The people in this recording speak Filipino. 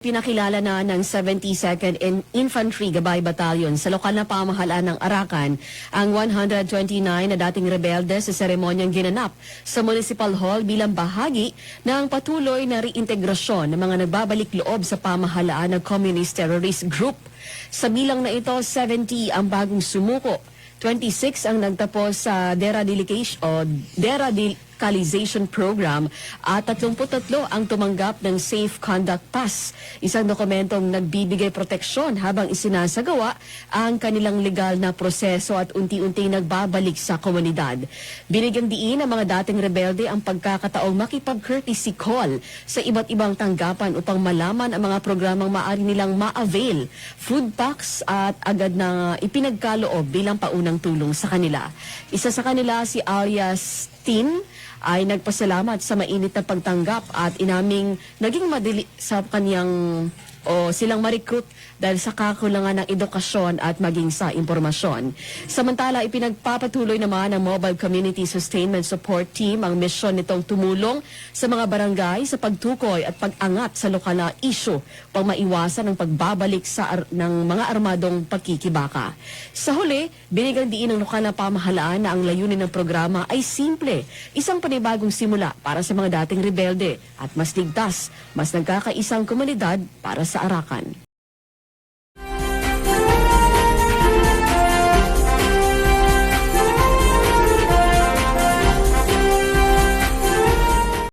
Pinakilala na ng 72nd Infantry Gabay Battalion sa lokal na pamahalaan ng Arakan ang 129 na dating rebelde sa seremonyang ginanap sa Municipal Hall bilang bahagi ng patuloy na reintegrasyon ng mga nagbabalik loob sa pamahalaan ng Communist Terrorist Group. Sa bilang na ito, 70 ang bagong sumuko, 26 ang nagtapos sa deradicalization program at 33 ang tumanggap ng Safe Conduct Pass, isang dokumentong nagbibigay proteksyon habang isinasagawa ang kanilang legal na proseso at unti-unting nagbabalik sa komunidad. Binigyang diin ng mga dating rebelde ang pagkakataong makipag-courtesy call sa iba't ibang tanggapan upang malaman ang mga programang maaari nilang ma-avail, food packs at agad na ipinagkaloob bilang paunang tulong sa kanila. Isa sa kanila si Alias Tin ay nagpasalamat sa mainit na pagtanggap at inaming naging madali sa kaniyang silang ma-recruit dahil sa kakulangan ng edukasyon at maging sa impormasyon. Samantala, ipinagpapatuloy naman ng Mobile Community Sustainment Support Team ang misyon nitong tumulong sa mga barangay sa pagtukoy at pag-angat sa lokal na isyu upang maiwasan ang pagbabalik ng mga armadong pagkikibaka. Sa huli, binigyan diin ng lokal na pamahalaan na ang layunin ng programa ay simple, isang panibagong simula para sa mga dating rebelde at mas ligtas, mas nagkakaisang komunidad para sa Arakan.